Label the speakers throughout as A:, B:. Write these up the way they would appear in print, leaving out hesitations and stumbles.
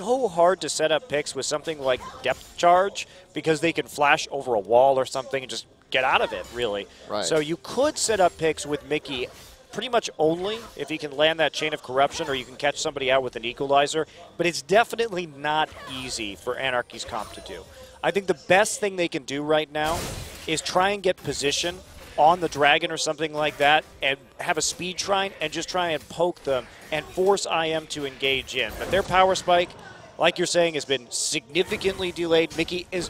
A: so hard to set up picks with something like depth charge because they can flash over a wall or something and just get out of it, really.
B: Right.
A: So you could set up picks with Mickey pretty much only if he can land that chain of corruption or you can catch somebody out with an equalizer, but it's definitely not easy for Anarchy's comp to do. I think the best thing they can do right now is try and get position on the dragon or something like that and have a speed shrine and just try and poke them and force IM to engage in. But their power spike, like you're saying, has been significantly delayed. Mickey is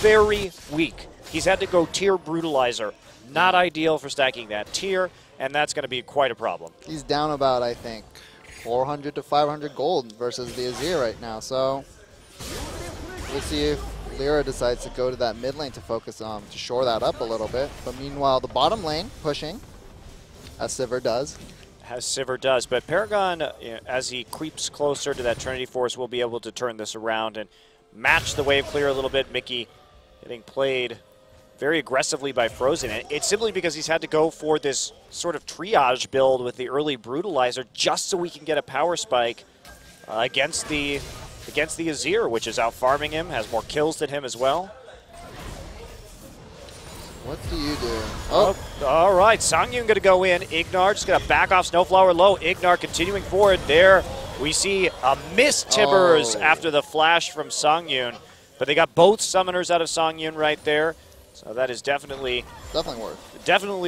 A: very weak. He's had to go tier brutalizer. Not ideal for stacking that tier, and that's going to be quite a problem.
B: He's down about, I think, 400 to 500 gold versus the Azir right now. So we'll see if Lyra decides to go to that mid lane to focus on, to shore that up a little bit. But meanwhile, the bottom lane pushing, as Sivir does.
A: But Paragon, as he creeps closer to that Trinity Force, will be able to turn this around and match the wave clear a little bit. Mickey getting played very aggressively by Frozen. And it's simply because he's had to go for this sort of triage build with the early brutalizer just so we can get a power spike against the Azir, which is out farming him, has more kills than him as well.
B: What do you do? Oh,
A: all right. Songyun going to go in. Ignar just going to back off Snowflower low. Ignar continuing forward. There we see a miss Tibbers after the flash from Songyun. But they got both summoners out of Songyun right there. So that is definitely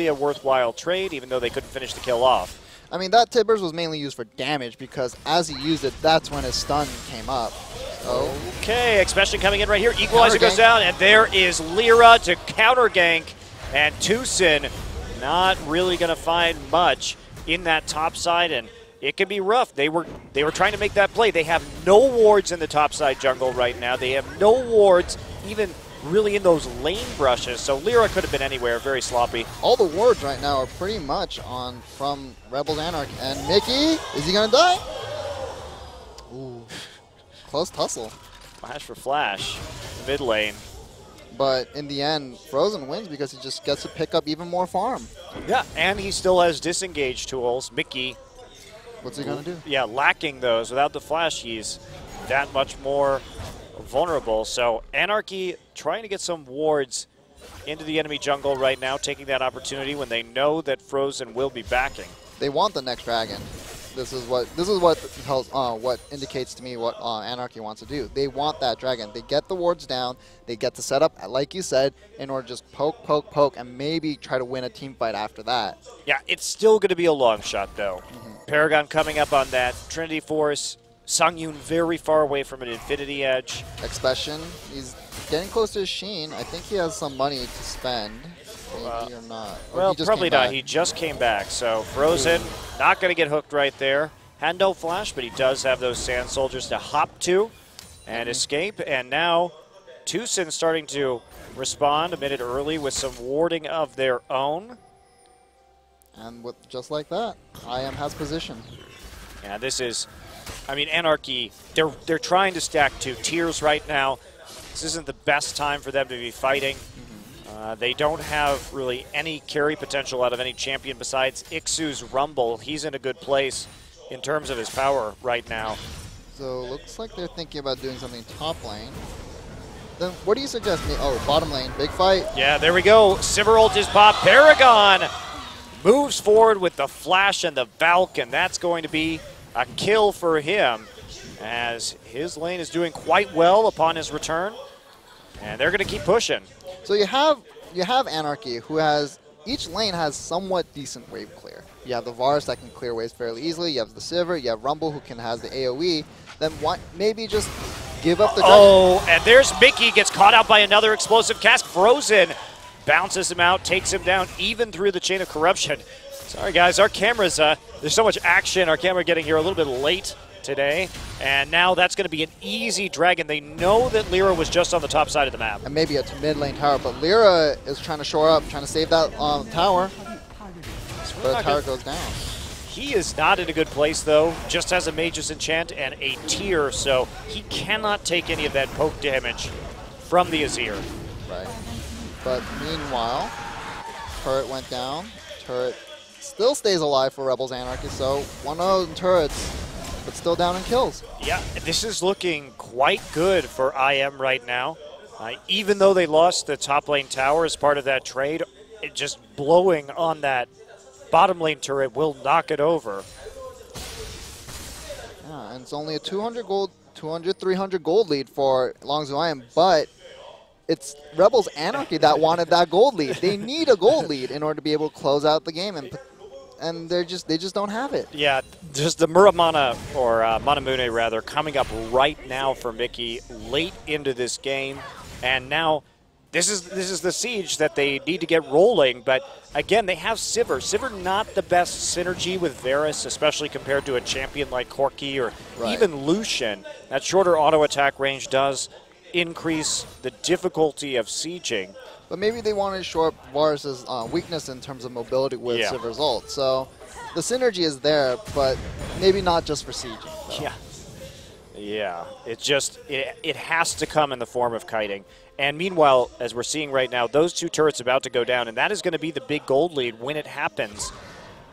A: a worthwhile trade, even though they couldn't finish the kill off.
B: I mean, that Tibbers was mainly used for damage because as he used it, that's when his stun came up. So.
A: Okay, Expression coming in right here. Equalizer goes down, and there is Lyra to counter gank. And Tucson not really going to find much in that top side, and it can be rough. They were trying to make that play. They have no wards in the top side jungle right now. They have no wards even really in those lane brushes, so Lyra could have been anywhere. Very sloppy.
B: All the wards right now are pretty much on from Rebels Anarchy. And Mickey, is he gonna die? Ooh, close tussle.
A: Flash for flash, mid lane.
B: But in the end, Frozen wins because he just gets to pick up even more farm.
A: Yeah, and he still has disengage tools. Mickey,
B: what's he gonna do?
A: Yeah, lacking those. Without the flash, he's that much more vulnerable. So Anarchy trying to get some wards into the enemy jungle right now, taking that opportunity when they know that Frozen will be backing.
B: They want the next dragon. This is what tells what indicates to me what Anarchy wants to do. They want that dragon. They get the wards down. They get to set up, like you said, in order to just poke, and maybe try to win a team fight after that.
A: Yeah, it's still going to be a long shot though. Paragon coming up on that Trinity Force. Songyun very far away from an Infinity Edge.
B: Expression, he's getting close to his Sheen. I think he has some money to spend. Maybe or not. Or
A: well, probably not. He just came back. So Frozen, not going to get hooked right there. Had no flash, but he does have those Sand Soldiers to hop to and escape. And now Tucson starting to respond a minute early with some warding of their own.
B: And with just like that, IM has position.
A: Yeah, this is, I mean, Anarchy, they're trying to stack 2 tiers right now. This isn't the best time for them to be fighting. They don't have really any carry potential out of any champion besides Ixu's Rumble. He's in a good place in terms of his power right now.
B: So looks like they're thinking about doing something top lane. Then what do you suggest? Oh, bottom lane, big fight.
A: Yeah, there we go. Sivir ult is pop. Paragon moves forward with the flash and the Valk, and that's going to be a kill for him as his lane is doing quite well upon his return. And they're going to keep pushing.
B: So you have Anarchy, who has, each lane has somewhat decent wave clear. You have the Varus that can clear waves fairly easily. You have the Sivir. You have Rumble, who has the AoE. Then maybe just give up the dragon.
A: Oh, and there's Mickey, gets caught out by another explosive cast. Frozen bounces him out, takes him down, even through the chain of corruption. Sorry, guys, our cameras, there's so much action. Our camera getting here a little bit late today, and now that's going to be an easy dragon. They know that Lyra was just on the top side of the map.
B: And maybe a mid lane tower, but Lyra is trying to shore up, trying to save that tower. But the tower goes down.
A: He is not in a good place, though. Just has a Mage's Enchant and a tier, so he cannot take any of that poke damage from the Azir.
B: Right. But meanwhile, turret went down. Turret still stays alive for Rebels Anarchy, so one of those turrets but still down in kills.
A: Yeah, this is looking quite good for IM right now. Even though they lost the top lane tower as part of that trade, just blowing on that bottom lane turret will knock it over.
B: Yeah, and it's only a 200, 300 gold lead for Lonzhu IM, but it's Rebels Anarchy that wanted that gold lead. They need a gold lead in order to be able to close out the game, and they just don't have it.
A: Yeah, just the Muramana, or Manamune rather, coming up right now for Mickey late into this game. And now this is the siege that they need to get rolling. But again, they have Sivir. Sivir not the best synergy with Varus, especially compared to a champion like Corki or even Lucian. That shorter auto attack range does increase the difficulty of sieging.
B: But maybe they wanted to shore up Varus' weakness in terms of mobility with Sivir's ult. So the synergy is there, but maybe not just for sieging. So.
A: Yeah, it's just, it has to come in the form of kiting. And meanwhile, as we're seeing right now, those two turrets about to go down, and that is going to be the big gold lead when it happens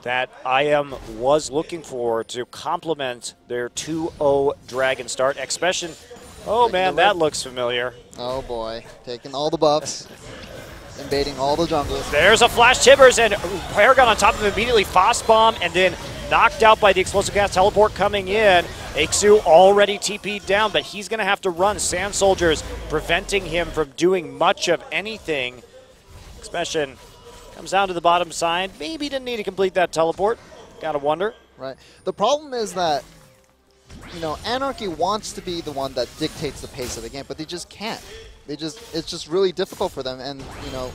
A: that IM was looking for to complement their 2-0 Dragon start. Expression, oh man, that looks familiar.
B: Oh boy, taking all the buffs, invading all the jungles.
A: There's a flash Tibbers, and Paragon on top of him immediately Fast Bomb, and then knocked out by the explosive gas teleport coming in. Ixu already TP'd down, but he's going to have to run. Sand Soldiers preventing him from doing much of anything. Expression comes down to the bottom side. Maybe didn't need to complete that teleport. Gotta wonder.
B: Right. The problem is that, you know, Anarchy wants to be the one that dictates the pace of the game, but they just can't. It's just really difficult for them. And, you know,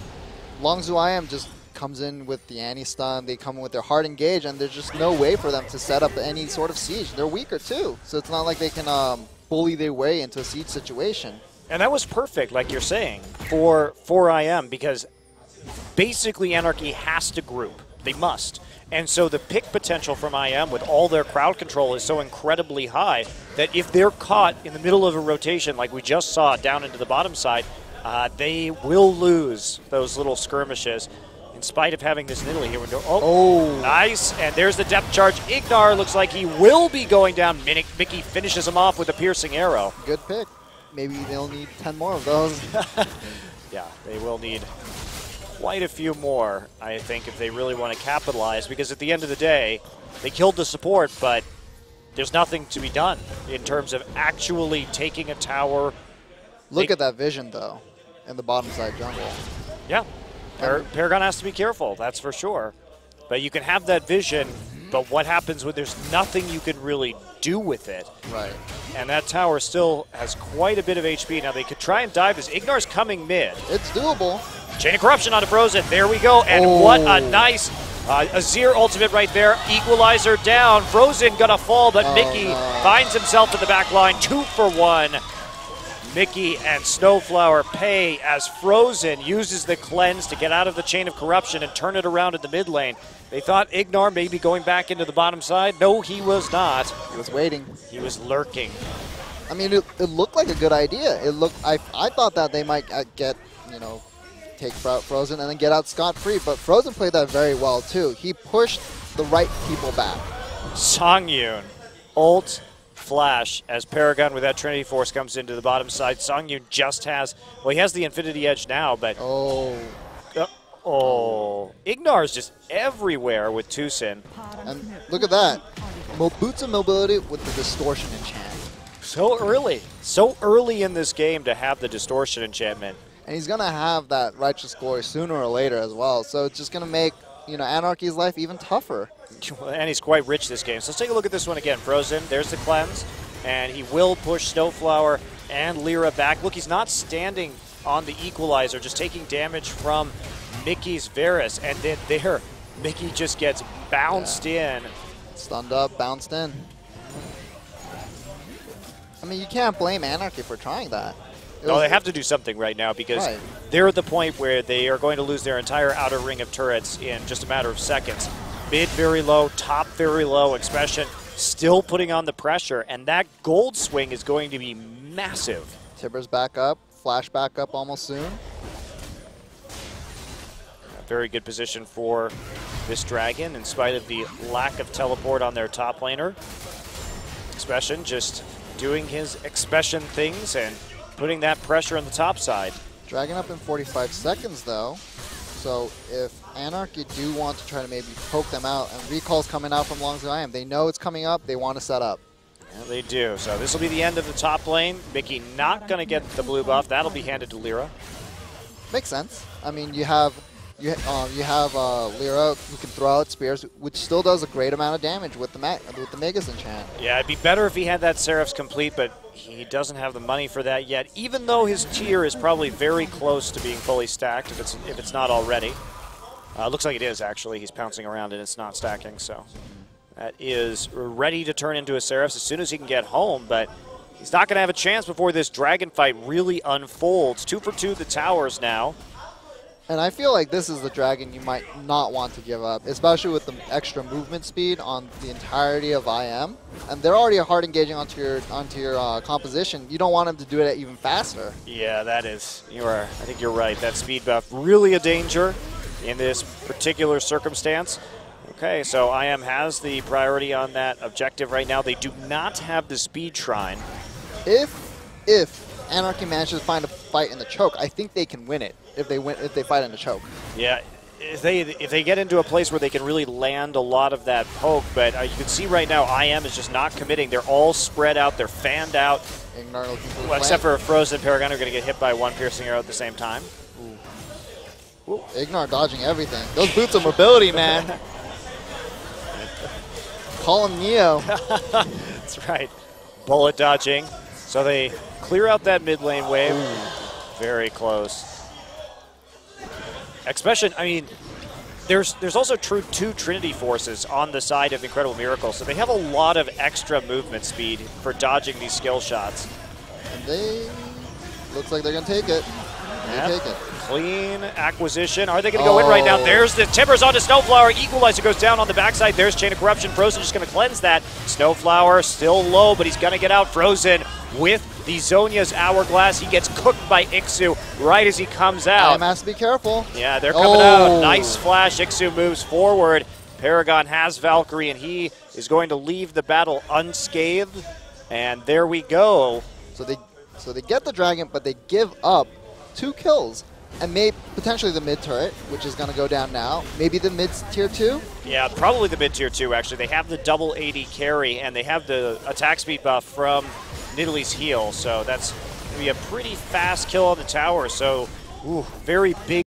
B: Lonzhu IM just comes in with the anti-stun, they come in with their hard engage, and there's just no way for them to set up any sort of siege. They're weaker too, so it's not like they can bully their way into a siege situation.
A: And that was perfect, like you're saying, for IM, because basically Anarchy has to group. They must. And so the pick potential from IM with all their crowd control is so incredibly high that if they're caught in the middle of a rotation like we just saw down into the bottom side, they will lose those little skirmishes. In spite of having this Nidalee here. Oh, nice. And there's the depth charge. Ignar looks like he will be going down. Mickey finishes him off with a piercing arrow.
B: Good pick. Maybe they'll need 10 more of those.
A: Yeah, they will need quite a few more, I think, if they really want to capitalize. Because at the end of the day, they killed the support, but there's nothing to be done in terms of actually taking a tower.
B: Look at that vision, though, in the bottom side jungle.
A: Yeah. Paragon has to be careful, that's for sure. But you can have that vision, but what happens when there's nothing you can really do with it?
B: Right.
A: And that tower still has quite a bit of HP. Now they could try and dive this. Ignar's coming mid.
B: It's doable.
A: Chain of Corruption onto Frozen. There we go. And what a nice Azir ultimate right there. Equalizer down. Frozen gonna fall, but Mickey finds himself in the back line. 2 for 1. Mickey and Snowflower pay as Frozen uses the cleanse to get out of the Chain of Corruption and turn it around in the mid lane. They thought Ignar may be going back into the bottom side. No, he was not.
B: He was waiting.
A: He was lurking.
B: I mean, it looked like a good idea. It looked. I thought that they might get, you know, take Frozen and then get out scot-free, but Frozen played that very well too. He pushed the right people back.
A: Songyun, ult, flash, as Paragon with that Trinity Force comes into the bottom side. Songyun just has, well, he has the Infinity Edge now, but... Ignar's just everywhere with Tucson.
B: And look at that. Boots of mobility with the distortion enchant.
A: So early in this game to have the distortion enchantment.
B: And he's going to have that righteous glory sooner or later as well. So it's just going to make, you know, Anarchy's life even tougher.
A: And he's quite rich this game. So let's take a look at this one again. Frozen, there's the cleanse. And he will push Snowflower and Lyra back. Look, he's not standing on the equalizer, just taking damage from Mickey's Varus. And then there, Mickey just gets bounced in.
B: Stunned up, bounced in. I mean, you can't blame Anarchy for trying that.
A: No, they have to do something right now because they're at the point where they are going to lose their entire outer ring of turrets in just a matter of seconds. Mid very low, top very low. Expression still putting on the pressure, and that gold swing is going to be massive.
B: Tibbers back up, flash back up almost soon.
A: A very good position for this dragon in spite of the lack of teleport on their top laner. Expression just doing his Expression things and putting that pressure on the top side.
B: Dragging up in 45 seconds, though. So if Anarchy do want to try to maybe poke them out, and recall's coming out from Lonzhu IM, they know it's coming up, they want to set up.
A: Yeah, they do. So this will be the end of the top lane. Mickey not going to get the blue buff. That'll be handed to Lyra.
B: Makes sense. I mean, you have Lyra who can throw out spears, which still does a great amount of damage with the Magus enchant.
A: Yeah, it'd be better if he had that Seraph's complete, but he doesn't have the money for that yet, even though his tier is probably very close to being fully stacked if it's not already. Looks like it is, actually. He's pouncing around and it's not stacking, so that is ready to turn into a Seraph's as soon as he can get home, but he's not going to have a chance before this dragon fight really unfolds. 2 for 2 the towers now.
B: And I feel like this is the dragon you might not want to give up, especially with the extra movement speed on the entirety of IM. And they're already hard engaging onto your composition. You don't want him to do it even faster.
A: Yeah, that is. I think you're right. That speed buff really a danger in this particular circumstance. Okay, so IM has the priority on that objective right now. They do not have the speed shrine.
B: If Anarchy manages to find a fight in the choke, I think they can win it if they fight in the choke.
A: Yeah, if they get into a place where they can really land a lot of that poke, but you can see right now IM is just not committing. They're all spread out. They're fanned out.
B: Ignar looking for the
A: well, except for Frozen Paragon, who are going to get hit by one piercing arrow at the same time.
B: Ooh. Ignar dodging everything. Those boots of mobility, man. Call him Neo.
A: That's right. Bullet dodging. So they clear out that mid lane wave. Ooh. Very close. Expression, I mean, there's also two Trinity forces on the side of Incredible Miracle, so they have a lot of extra movement speed for dodging these skill shots.
B: And looks like they're going to take it. They take it.
A: Clean acquisition. Are they going to go in right now? There's the Timbers onto Snowflower. Equalizer goes down on the backside. There's Chain of Corruption. Frozen just going to cleanse that. Snowflower still low, but he's going to get out. Frozen with the Zhonya's Hourglass. He gets cooked by Ixu right as he comes out.
B: has to be careful.
A: Yeah, they're coming out. Nice flash. Ixu moves forward. Paragon has Valkyrie, and he is going to leave the battle unscathed. And there we go.
B: So they get the dragon, but they give up 2 kills. And maybe potentially the mid turret, which is going to go down now. Maybe the mid tier 2?
A: Yeah, probably the mid tier 2, actually. They have the double 80 carry, and they have the attack speed buff from Nidalee's heal. So that's going to be a pretty fast kill on the tower. So, very big.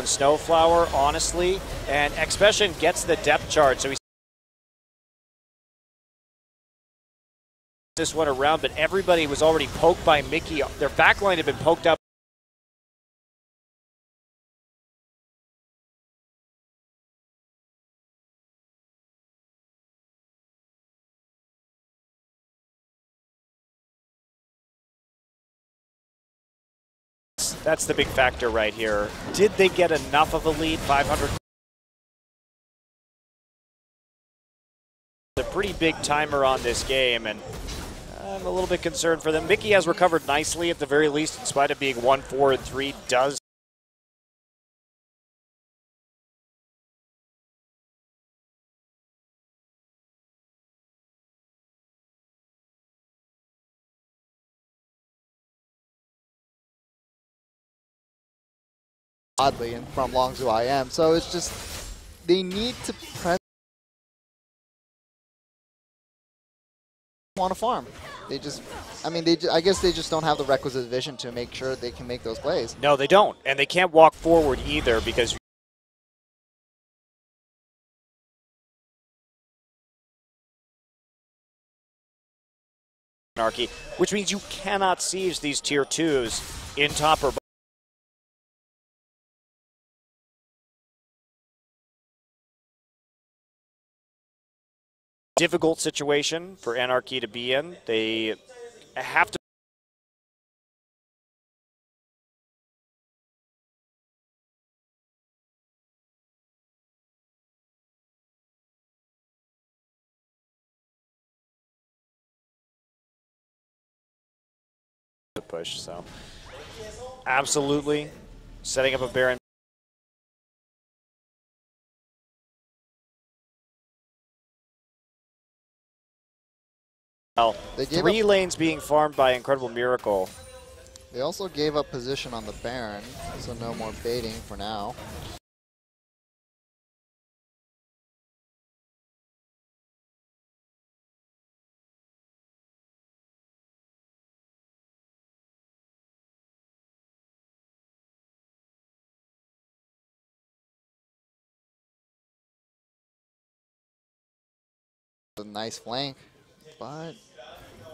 A: Snowflower, honestly, and Expression gets the depth charge, so he's this one around, but everybody was already poked by Mickey. Their backline had been poked up. That's the big factor right here. Did they get enough of a lead? 500. A pretty big timer on this game, and I'm a little bit concerned for them. Mickey has recovered nicely at the very least, in spite of being 1-4-3. Does
B: oddly and from Lonzhu IM. So it's just they need to press. Want to farm. They just, I mean, I guess they just don't have the requisite vision to make sure they can make those plays.
A: No, they don't, and they can't walk forward either because Anarchy, which means you cannot siege these tier 2s in top or bottom. Difficult situation for Anarchy to be in. They have to push, so Absolutely. Setting up a Baron. Well, three lanes being farmed by Incredible Miracle.
B: They also gave up position on the Baron, so no more baiting for now. A nice flank, but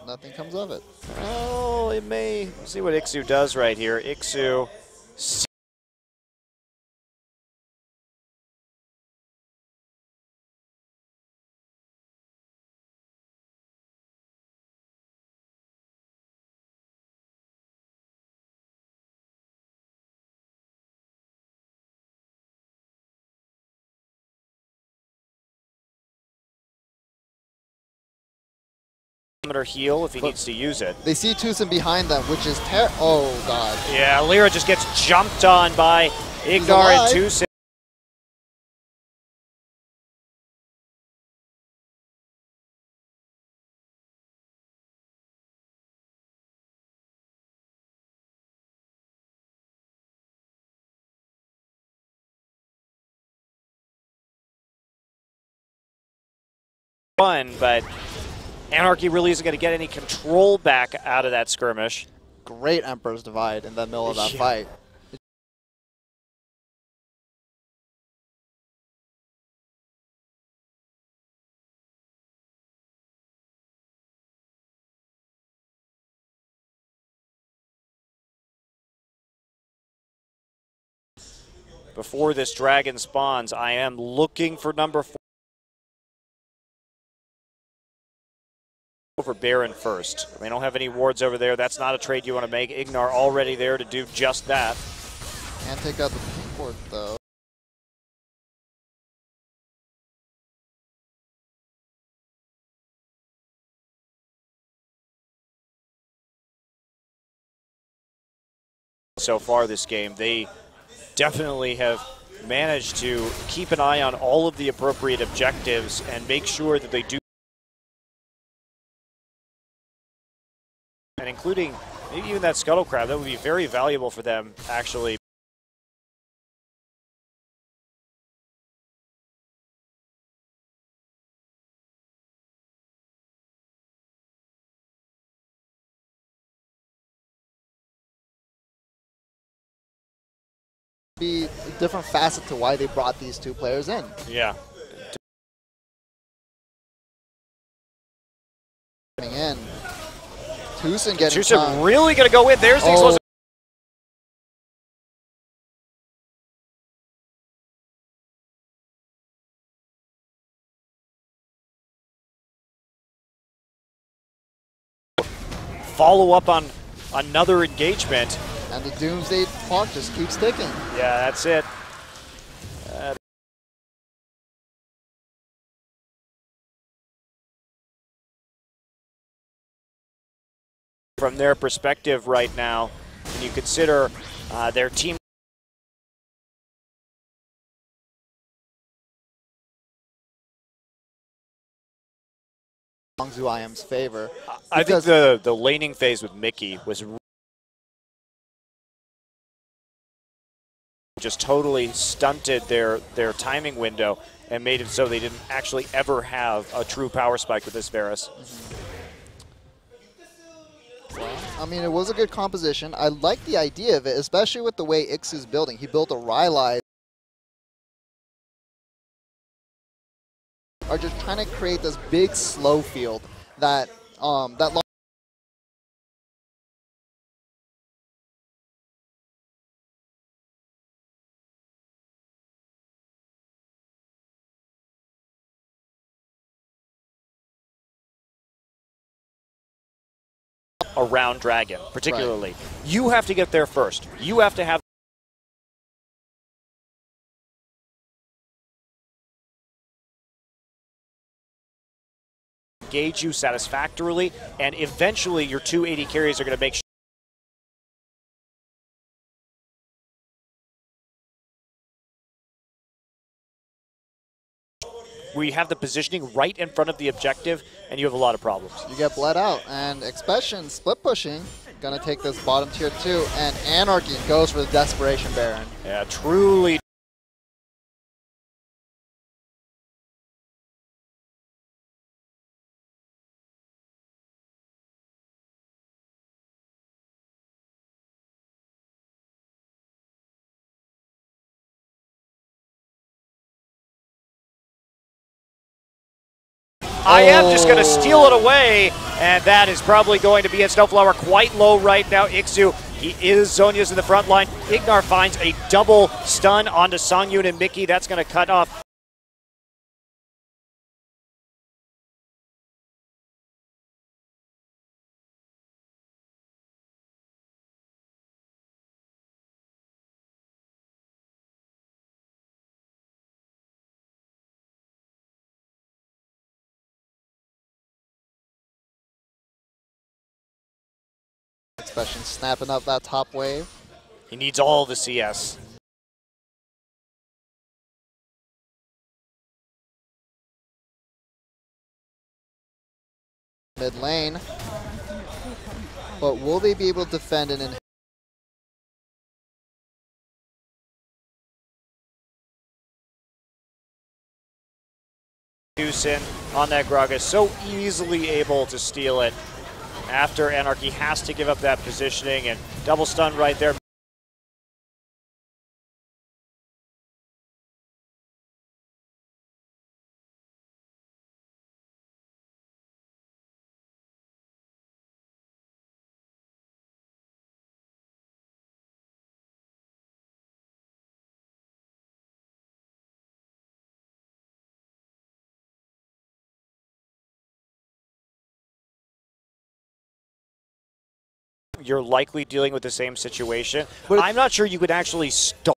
B: nothing comes of it.
A: Oh, it may. See what Ixu does right here. Ixu. Heal if he needs to use it.
B: They see Tucson behind them, which is oh god.
A: Yeah, Lyra just gets jumped on by Ignar and Tucson. Fun, but Anarchy really isn't going to get any control back out of that skirmish.
B: Great Emperor's Divide in the middle of that fight.
A: Before this dragon spawns, I am looking for number 4. Over Baron first. They don't have any wards over there. That's not a trade you want to make. Ignar already there to do just that.
B: Can't take out the port though.
A: So far this game, they definitely have managed to keep an eye on all of the appropriate objectives and make sure that they do. And including maybe even that Scuttle Crab, that would be very valuable for them, actually.
B: Be a different facet to why they brought these two players in.
A: Yeah.
B: Coming in. Tucson getting
A: Tucson really going to go in. There's the explosive. Follow up on another engagement.
B: And the Doomsday clock just keeps ticking.
A: Yeah, that's it. From their perspective right now, when you consider their team.
B: Lonzhu IM's favor.
A: I think the laning phase with Mickey was just totally stunted their timing window and made it so they didn't actually ever have a true power spike with this Varus.
B: Well, I mean, it was a good composition. I like the idea of it, especially with the way Ixu's building. He built a Rylai. Are just trying to create this big slow field that
A: around Dragon, particularly. Right. You have to get there first. You have to have engage you satisfactorily, and eventually your 280 carries are going to make sure where you have the positioning right in front of the objective, and you have a lot of problems.
B: You get bled out, and Expression split pushing, gonna take this bottom tier 2, and Anarchy goes for the Desperation Baron.
A: Yeah, truly. I am just going to steal it away, and that is probably going to be a Snowflower quite low right now. Ixu, he is Zhonya's in the front line. Ignar finds a double stun onto Songyun and Mickey. That's going to cut off.
B: Expression snapping up that top wave.
A: He needs all the CS.
B: Mid lane. But will they be able to defend and
A: in on that Gragas, so easily able to steal it after Anarchy has to give up that positioning, and double stun right there. You're likely dealing with the same situation, but I'm not sure you could actually stop.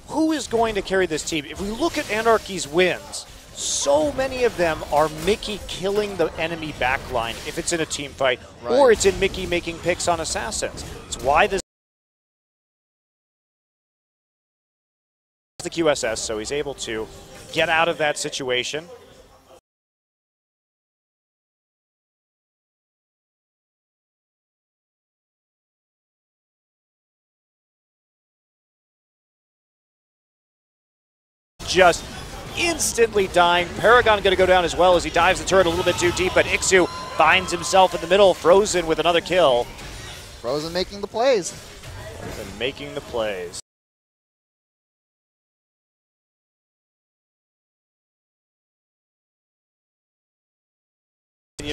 A: Who is going to carry this team? If we look at Anarchy's wins, so many of them are Mickey killing the enemy backline if it's in a team fight, or it's in Mickey making picks on assassins. It's why this is the QSS, so he's able to get out of that situation. Just instantly dying. Paragon going to go down as well as he dives the turret a little bit too deep, but Ixu finds himself in the middle. Frozen with another kill.
B: Frozen making the plays.
A: Frozen making the plays.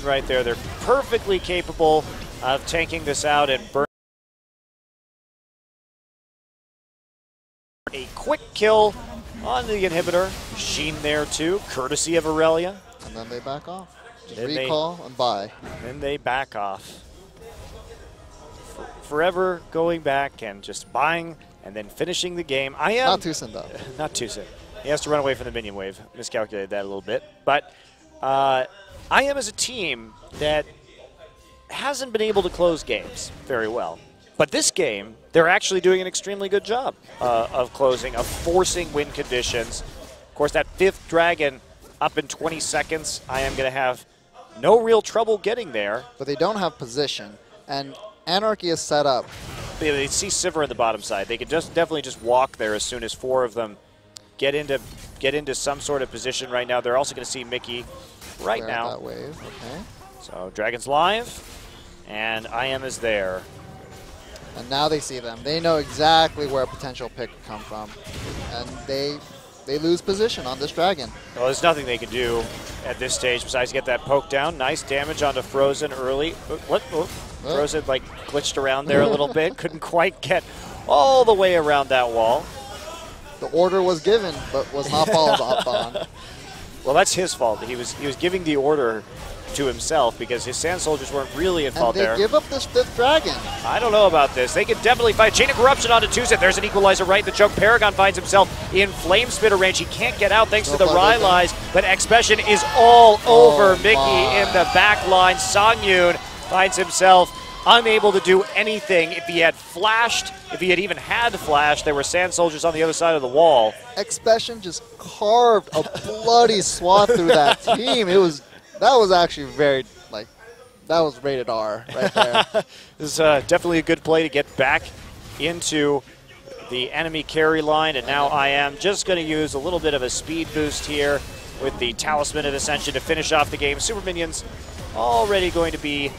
A: Right there, they're perfectly capable of tanking this out and burn. A quick kill on the inhibitor. Sheen there too, courtesy of Aurelia.
B: And then they back off. Just recall and buy.
A: Then they back off. Forever going back and just buying and then finishing the game. I am
B: not Tucson though.
A: Not Tucson. He has to run away from the minion wave. Miscalculated that a little bit. But I am as a team that hasn't been able to close games very well. But this game, they're actually doing an extremely good job of closing, of forcing win conditions. Of course, that 5th dragon up in 20 seconds, I am going to have no real trouble getting there.
B: But they don't have position, and Anarchy is set up.
A: They see Sivir in the bottom side. They could definitely just walk there as soon as 4 of them get into some sort of position right now. They're also going to see Mickey right now.
B: That wave. Okay.
A: So Dragon's live, and IM is there.
B: And now they see them. They know exactly where a potential pick could come from. And they lose position on this dragon.
A: Well, there's nothing they can do at this stage besides get that poke down. Nice damage onto Frozen early. What? Oh. Frozen like glitched around there a little bit. Couldn't quite get all the way around that wall.
B: The order was given, but was not followed up on.
A: Well, that's his fault. He was giving the order to himself because his Sand Soldiers weren't really in fault there.
B: And they give up this 5th dragon.
A: I don't know about this. They could definitely fight. Chain of Corruption onto Tuset. There's an equalizer right in the choke. Paragon finds himself in Flame Spitter range. He can't get out thanks to the Rylai's, but Expedition is all over Mickey in the back line. Songyun finds himself unable to do anything. If he had flashed, if he had even had flash, there were Sand Soldiers on the other side of the wall.
B: Expedition just carved a bloody swath through that team. That was actually very, that was rated R right there.
A: This is definitely a good play to get back into the enemy carry line, and now I am just going to use a little bit of a speed boost here with the Talisman of Ascension to finish off the game. Super Minions already going to be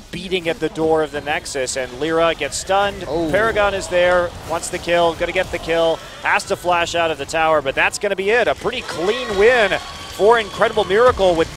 A: beating at the door of the Nexus, and Lyra gets stunned.
B: Oh.
A: Paragon is there, wants the kill, going to get the kill, has to flash out of the tower, but that's going to be it. A pretty clean win for Incredible Miracle with